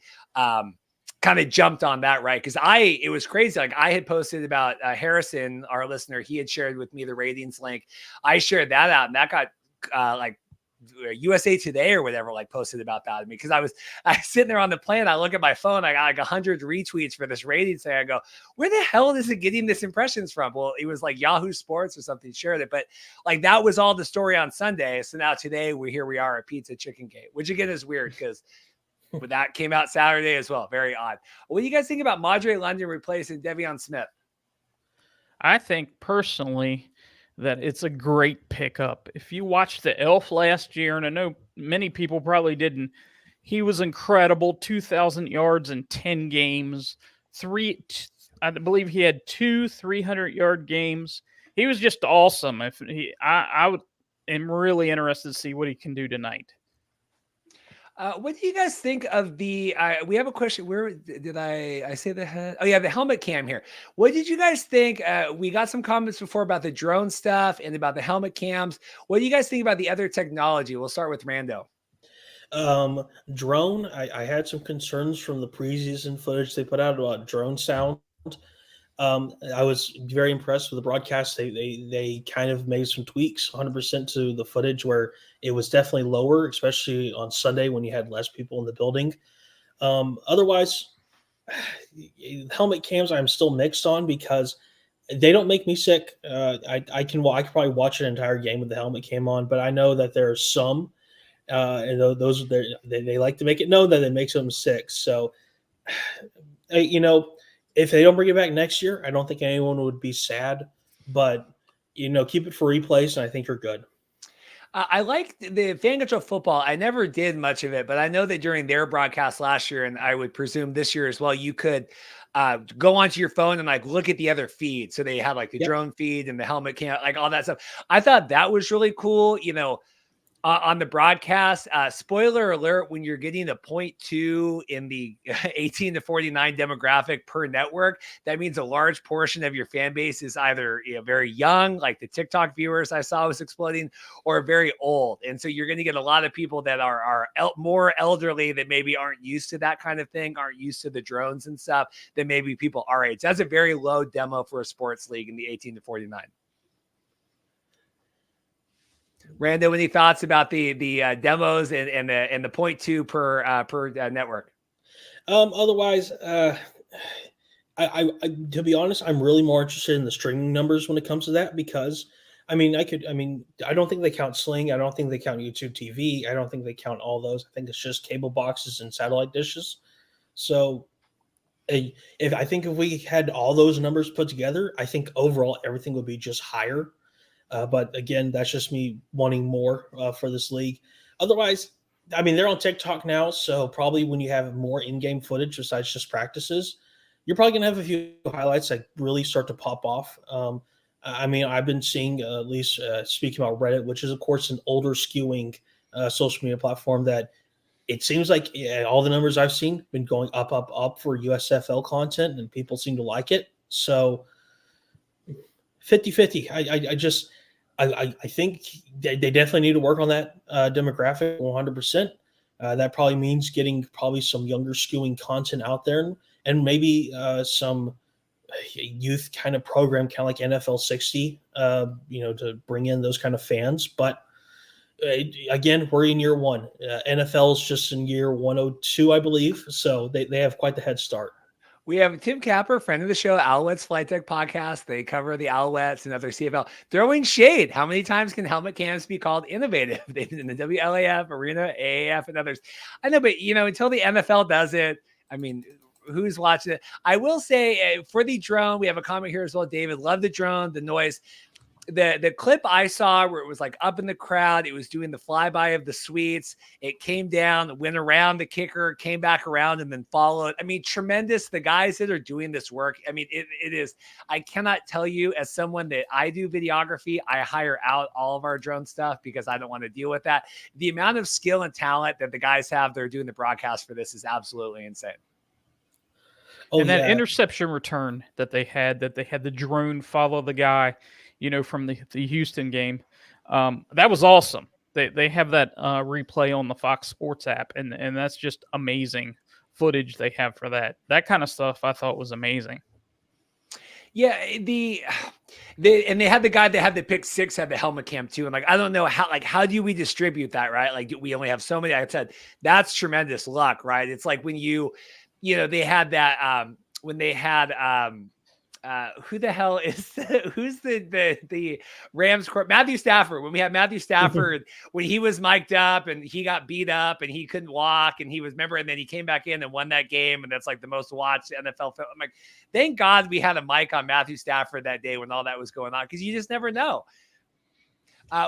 kind of jumped on that, right? Because it was crazy. Like I had posted about Harrison, our listener, he had shared with me the ratings link. I shared that out, and that got like USA Today or whatever, like posted about that. I mean, because I was sitting there on the plane, I look at my phone, I got like 100 retweets for this ratings thing. I go, where the hell is it getting this impressions from? Well, it was like Yahoo Sports or something shared it, but like that was all the story on Sunday. So now today we are at Pizza Chicken Gate, which again is weird because. But that came out Saturday as well. Very odd. What do you guys think about Madre London replacing Devion Smith? I think personally that it's a great pickup. If you watched the Elf last year, and I know many people probably didn't, he was incredible. 2,000 yards in 10 games. I believe he had 2 300-yard games. He was just awesome. I am really interested to see what he can do tonight. What do you guys think of the? We have a question. Where did I say the head? Oh yeah, the helmet cam here. What did you guys think? We got some comments before about the drone stuff and about the helmet cams. What do you guys think about the other technology? We'll start with Rando. Drone. I had some concerns from the preseason footage they put out about drone sound. I was very impressed with the broadcast. They kind of made some tweaks 100% to the footage where it was definitely lower, especially on Sunday when you had less people in the building. Otherwise, helmet cams I'm still mixed on because they don't make me sick. I can probably watch an entire game with the helmet cam on, but I know that there are some, and those they like to make it known that it makes them sick. So, if they don't bring it back next year, I don't think anyone would be sad. But keep it for replays, and I think you're good. I like the Fan Control Football. I never did much of it, but I know that during their broadcast last year, and I would presume this year as well, you could go onto your phone and like look at the other feed. So they had like the drone feed and the helmet cam, like all that stuff. I thought that was really cool. On the broadcast, spoiler alert, when you're getting a 0.2 in the 18 to 49 demographic per network, that means a large portion of your fan base is either very young, like the TikTok viewers I saw was exploding, or very old. And so you're going to get a lot of people that are more elderly that maybe aren't used to that kind of thing, aren't used to the drones and stuff, than maybe people our age. That's a very low demo for a sports league in the 18 to 49. Rando, any thoughts about the demos and the 0.2 per network? Otherwise, I to be honest, I'm really more interested in the streaming numbers when it comes to that because I mean, I don't think they count Sling. I don't think they count YouTube TV. I don't think they count all those. I think it's just cable boxes and satellite dishes. So if we had all those numbers put together, I think overall everything would be just higher. But again, that's just me wanting more for this league. Otherwise, I mean, they're on TikTok now, so probably when you have more in-game footage besides just practices, you're probably going to have a few highlights that really start to pop off. I mean, I've been seeing, at least speaking about Reddit, which is, of course, an older skewing social media platform, that it seems like all the numbers I've seen been going up for USFL content, and people seem to like it. So 50-50. I think they definitely need to work on that demographic 100%. That probably means getting probably some younger skewing content out there, and maybe some youth kind of program, kind of like NFL 60, to bring in those kind of fans. But again, we're in year one. NFL's just in year 102, I believe. So they have quite the head start. We have Tim Capper, friend of the show, Alouettes Flight Deck Podcast. They cover the Alouettes and other CFL. Throwing shade. How many times can helmet cams be called innovative? They've been in the WLAF, Arena, AAF, and others. I know, but until the NFL does it, I mean, who's watching it? I will say for the drone, we have a comment here as well. David, love the drone, the noise. The clip I saw where it was like up in the crowd, it was doing the flyby of the suites. It came down, went around the kicker, came back around, and then followed. I mean, tremendous. The guys that are doing this work. I mean, it is. I cannot tell you, as someone that I do videography, I hire out all of our drone stuff because I don't want to deal with that. The amount of skill and talent that the guys have, they're doing the broadcast for this, is absolutely insane. And that interception return that they had the drone follow the guy, from the Houston game. That was awesome. They have that replay on the Fox Sports app, and that's just amazing footage they have for that. That kind of stuff I thought was amazing. Yeah, and they had the guy that had the pick six had the helmet cam too. And I don't know how do we distribute that, right? Like, we only have so many. I said that's tremendous luck, right? It's like when they had that when they had who the hell is who's the Rams court? Matthew Stafford. When we had Matthew Stafford, when he was mic'd up and he got beat up and he couldn't walk and and then he came back in and won that game. And that's like the most watched NFL film. I'm like, thank God we had a mic on Matthew Stafford that day when all that was going on, because you just never know.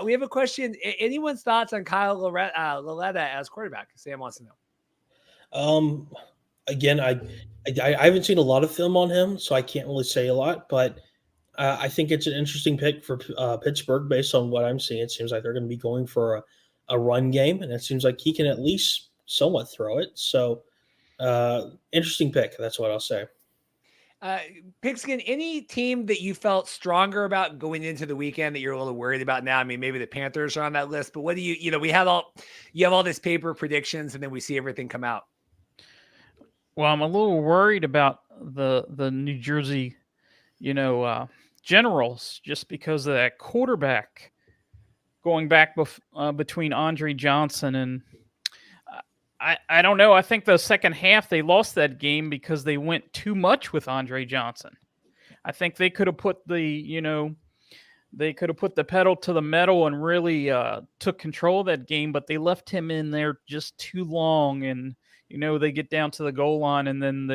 We have a question. Anyone's thoughts on Kyle Lauletta as quarterback? Sam wants to know. Again, I haven't seen a lot of film on him, so I can't really say a lot, but I think it's an interesting pick for Pittsburgh based on what I'm seeing. It seems like they're going to be going for a run game, and it seems like he can at least somewhat throw it. So interesting pick. That's what I'll say. Pigskin, any team that you felt stronger about going into the weekend that you're a little worried about now? I mean, maybe the Panthers are on that list, but what do you have all this paper predictions, and then we see everything come out. Well, I'm a little worried about the New Jersey, Generals, just because of that quarterback going back between Andre Johnson and I don't know. I think the second half they lost that game because they went too much with Andre Johnson. I think they could have put the pedal to the metal and really took control of that game, but they left him in there just too long, and they get down to the goal line and then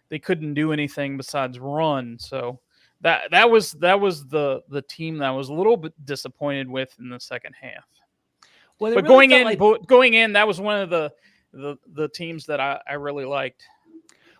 they couldn't do anything besides run. So that was the team that I was a little bit disappointed with in the second half. Well, but going in, that was one of the teams that I really liked.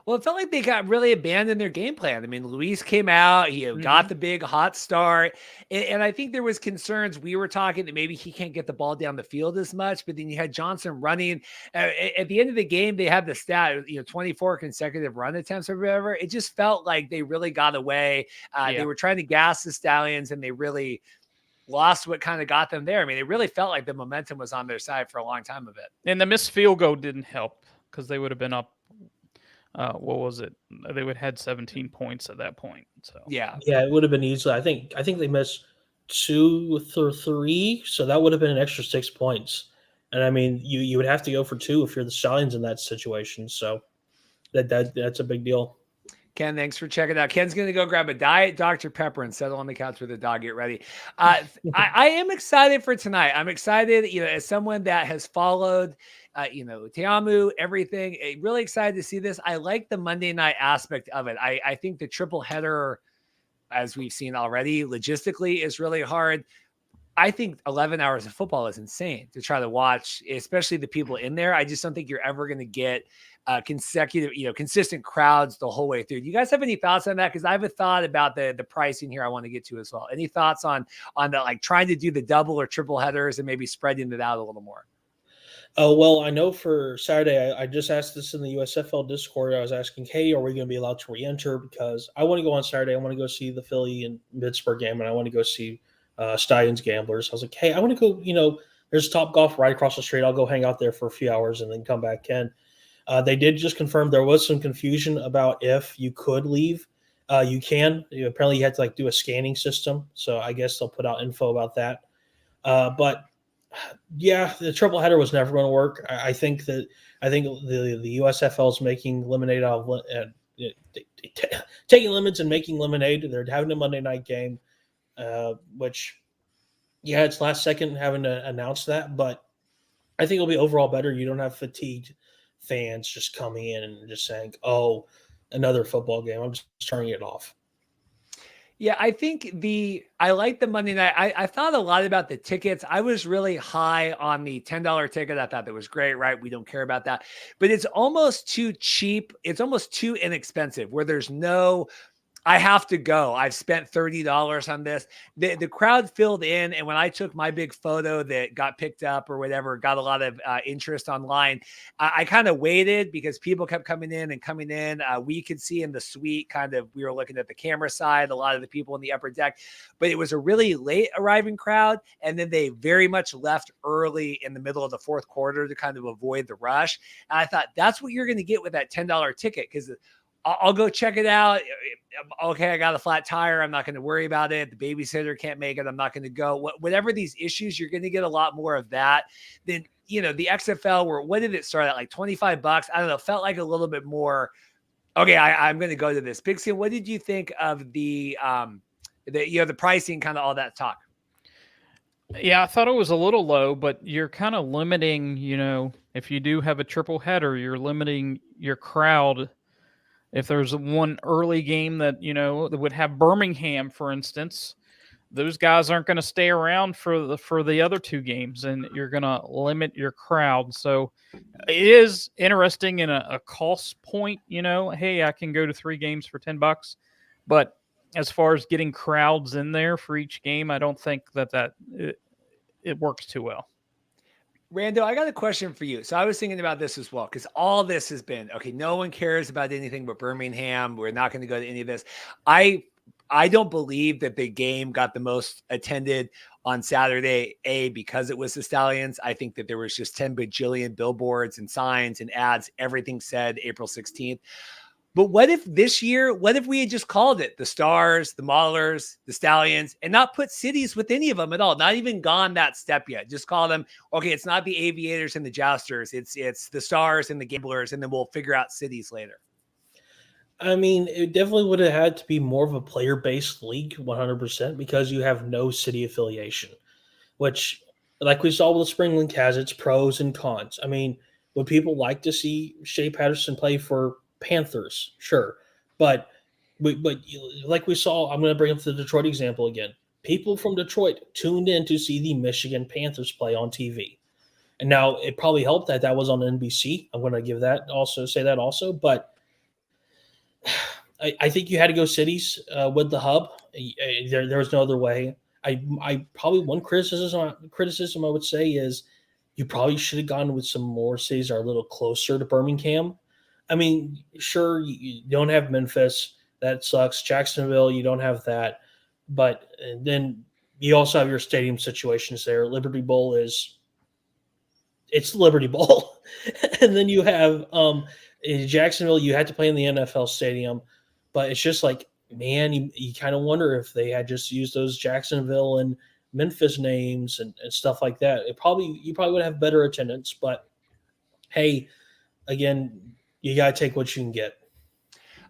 Well, it felt like they got really abandoned their game plan. I mean, Luis came out, he got the big hot start. And I think there was concerns. We were talking that maybe he can't get the ball down the field as much, but then you had Johnson running. At the end of the game, they had the stat, 24 consecutive run attempts or whatever. It just felt like they really got away. They were trying to gas the Stallions, and they really lost what kind of got them there. I mean, it really felt like the momentum was on their side for a long time of it. And the missed field goal didn't help because they would have been up. What was it? They would have had 17 points at that point. So yeah, it would have been easily. I think they missed 2 or 3, so that would have been an extra 6 points. And I mean, you would have to go for 2 if you're the Stallions in that situation. So that's a big deal. Ken, thanks for checking out. Ken's going to go grab a Diet Dr. Pepper and settle on the couch with the dog. Get ready. I am excited for tonight. I'm excited, as someone that has followed, Teamu, everything. Really excited to see this. I like the Monday night aspect of it. I think the triple header, as we've seen already, logistically is really hard. I think 11 hours of football is insane to try to watch, especially the people in there. I just don't think you're ever going to get consistent crowds the whole way through. Do you guys have any thoughts on that? Because I have a thought about the pricing here I want to get to as well. Any thoughts on the, like, trying to do the double or triple headers and maybe spreading it out a little more? Oh, well, I know for Saturday, I just asked this in the USFL Discord. I was asking, hey, are we going to be allowed to re-enter? Because I want to go on Saturday. I want to go see the Philly and Pittsburgh game, and I want to go see Stallions Gamblers. I was like, hey, I want to go, there's Top Golf right across the street. I'll go hang out there for a few hours and then come back in. They did just confirm there was some confusion about if you could leave. You can. Apparently you had to do a scanning system. So I guess they'll put out info about that. But yeah, the triple header was never going to work. I think the USFL is making lemonade out of taking lemons and making lemonade. They're having a Monday night game, which, yeah, it's last second having to announce that, but I think it'll be overall better. You don't have fatigued fans just coming in and just saying, oh, another football game. I'm just turning it off. Yeah, I think I like the Monday night. I thought a lot about the tickets. I was really high on the $10 ticket. I thought that was great, right? We don't care about that. But it's almost too cheap. It's almost too inexpensive where there's no, I have to go. I've spent $30 on this. The crowd filled in. And when I took my big photo that got picked up or whatever, got a lot of interest online, I kind of waited because people kept coming in. We could see in the suite we were looking at the camera side, a lot of the people in the upper deck, but it was a really late arriving crowd. And then they very much left early in the middle of the fourth quarter to kind of avoid the rush. And I thought that's what you're going to get with that $10 ticket, because I'll go check it out. Okay, I got a flat tire. I'm not going to worry about it. The babysitter can't make it. I'm not going to go. Whatever these issues, you're going to get a lot more of that than, the XFL, where what did it start at? Like $25? I don't know. Felt like a little bit more. Okay, I'm going to go to this. Big Sam, what did you think of the pricing, kind of all that talk? Yeah, I thought it was a little low, but you're kind of limiting, if you do have a triple header, you're limiting your crowd. If there's one early game that, that would have Birmingham, for instance, those guys aren't going to stay around for the other two games, and you're going to limit your crowd. So it is interesting in a cost point, hey, I can go to 3 games for $10, but as far as getting crowds in there for each game, I don't think that it works too well. Rando, I got a question for you. So I was thinking about this as well, because all this has been, okay, no one cares about anything but Birmingham. We're not going to go to any of this. I don't believe that the game got the most attended on Saturday, because it was the Stallions. I think that there was just 10 bajillion billboards and signs and ads. Everything said April 16th. But what if we had just called it the Stars, the Maulers, the Stallions, and not put cities with any of them at all? Not even gone that step yet. Just call them, okay, it's not the Aviators and the Jousters. It's the Stars and the Gamblers, and then we'll figure out cities later. I mean, it definitely would have had to be more of a player-based league, 100%, because you have no city affiliation, which, like we saw with the Spring League, has its pros and cons. I mean, would people like to see Shea Patterson play for Panthers? Sure. But like we saw, I'm going to bring up the Detroit example again. People from Detroit tuned in to see the Michigan Panthers play on TV. And now it probably helped that was on NBC. I'm going to say that also. But I think you had to go cities with the hub. There was no other way. I probably one criticism I would say is you probably should have gone with some more cities that are a little closer to Birmingham. I mean, sure, you don't have Memphis. That sucks. Jacksonville, you don't have that. But then you also have your stadium situations there. Liberty Bowl it's Liberty Bowl. And then you have in Jacksonville, you had to play in the NFL stadium. But it's just like, man, you kind of wonder if they had just used those Jacksonville and Memphis names and stuff like that. You probably would have better attendance. But, hey, again, you got to take what you can get.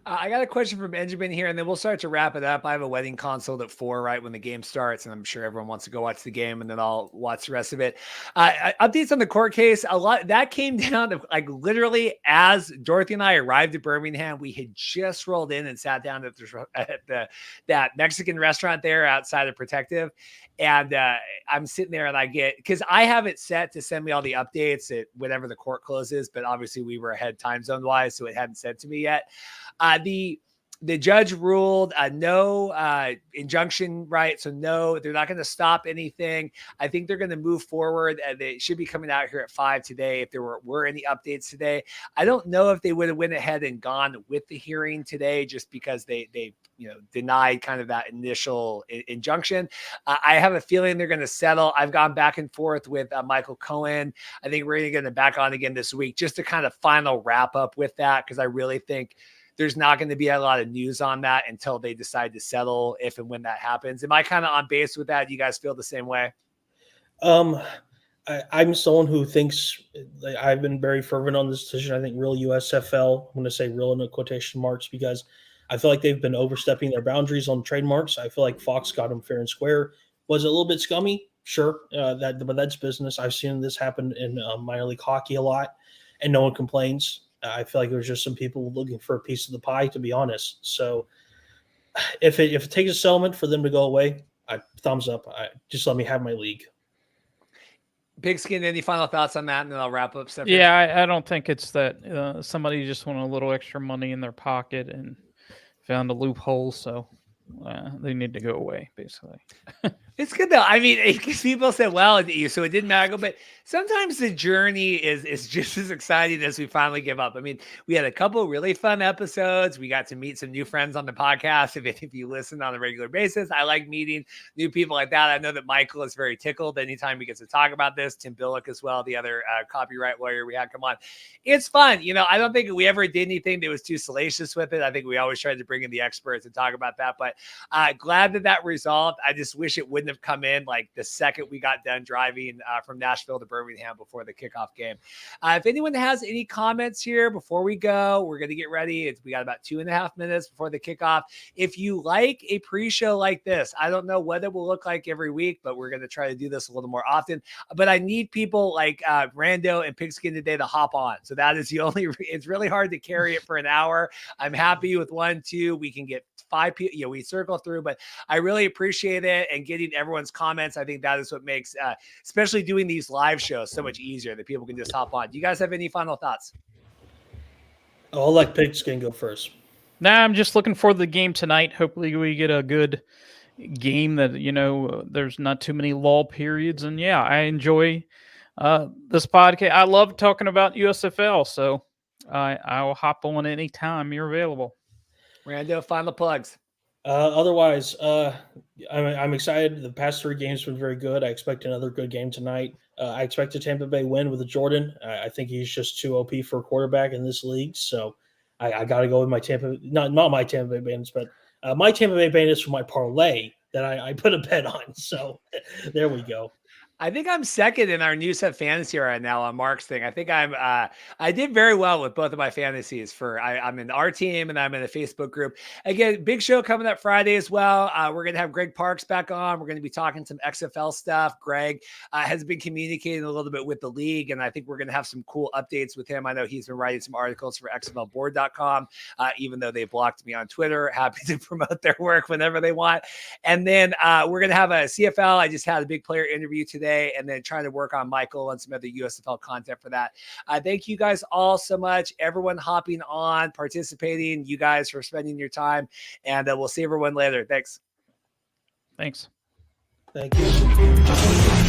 I got a question from Benjamin here, and then we'll start to wrap it up. I have a wedding consult at 4 right when the game starts, and I'm sure everyone wants to go watch the game, and then I'll watch the rest of it. Updates on the court case. A lot that came down to like literally as Dorothy and I arrived at Birmingham, we had just rolled in and sat down at that Mexican restaurant there outside of Protective, and I'm sitting there and I get because I have it set to send me all the updates at whenever the court closes, but obviously we were ahead time zone wise, so it hadn't sent to me yet. The judge ruled no injunction, right? So no, they're not going to stop anything. I think they're going to move forward. They should be coming out here at 5 today. If there were any updates today, I don't know if they would have went ahead and gone with the hearing today, just because they denied kind of that initial injunction. I have a feeling they're going to settle. I've gone back and forth with Michael Cohen. I think we're going to get back on again this week just to kind of final wrap up with that, because I really think there's not going to be a lot of news on that until they decide to settle, if and when that happens. Am I kind of on base with that? Do you guys feel the same way? I'm someone who thinks I've been very fervent on this decision. I think real USFL, I'm going to say real in the quotation marks, because I feel like they've been overstepping their boundaries on trademarks. I feel like Fox got them fair and square. Was it a little bit scummy? Sure. But that's business. I've seen this happen in minor league hockey a lot, and no one complains. I feel like there's just some people looking for a piece of the pie, to be honest. So if it takes a settlement for them to go away, thumbs up. Just let me have my league. Pigskin, any final thoughts on that? And then I'll wrap up. Separate. Yeah, I don't think it's that somebody just wanted a little extra money in their pocket and found a loophole. So they need to go away, basically. It's good though. I mean, because people said, well, so it didn't matter. But sometimes the journey is just as exciting as we finally give up. I mean, we had a couple really fun episodes. We got to meet some new friends on the podcast. If you listen on a regular basis, I like meeting new people like that. I know that Michael is very tickled anytime we get to talk about this. Tim Billick as well, the other copyright lawyer we had come on. It's fun. I don't think we ever did anything that was too salacious with it. I think we always tried to bring in the experts and talk about that. But glad that resolved. I just wish it wouldn't have come in like the second we got done driving from Nashville to Birmingham before the kickoff game. If anyone has any comments here before we go, we're going to get ready. We got about 2.5 minutes before the kickoff. If you like a pre-show like this, I don't know what it will look like every week, but we're going to try to do this a little more often. But I need people like Rando and Pigskin today to hop on. So that is the only, it's really hard to carry it for an hour. I'm happy with 1, 2. We can get 5 people, we circle through, but I really appreciate it, and getting everyone's comments. I think that is what makes, especially doing these live shows, so much easier that people can just hop on. Do you guys have any final thoughts? I'll let Pigskin go first. Nah, I'm just looking forward to the game tonight. Hopefully we get a good game that, there's not too many lull periods. And yeah, I enjoy this podcast. I love talking about USFL, so I'll hop on anytime you're available. Rando, final plugs. Otherwise, I'm excited. The past 3 games have been very good. I expect another good game tonight. I expect a Tampa Bay win with a Jordan. I think he's just too OP for a quarterback in this league. So I got to go with my not my Tampa Bay Bandits, but my Tampa Bay Bandits for my parlay that I put a bet on. So there we go. I think I'm second in our new set fantasy right now on Mark's thing. I think I did very well with both of my fantasies I'm in our team and I'm in a Facebook group. Again, big show coming up Friday as well. We're going to have Greg Parks back on. We're going to be talking some XFL stuff. Greg has been communicating a little bit with the league, and I think we're going to have some cool updates with him. I know he's been writing some articles for XFLboard.com, even though they blocked me on Twitter. Happy to promote their work whenever they want. And then we're going to have a CFL. I just had a big player interview today, and then trying to work on Michael and some other USFL content for that. Thank you guys all so much. Everyone hopping on, participating, you guys for spending your time, and we'll see everyone later. Thanks. Thanks. Thank you.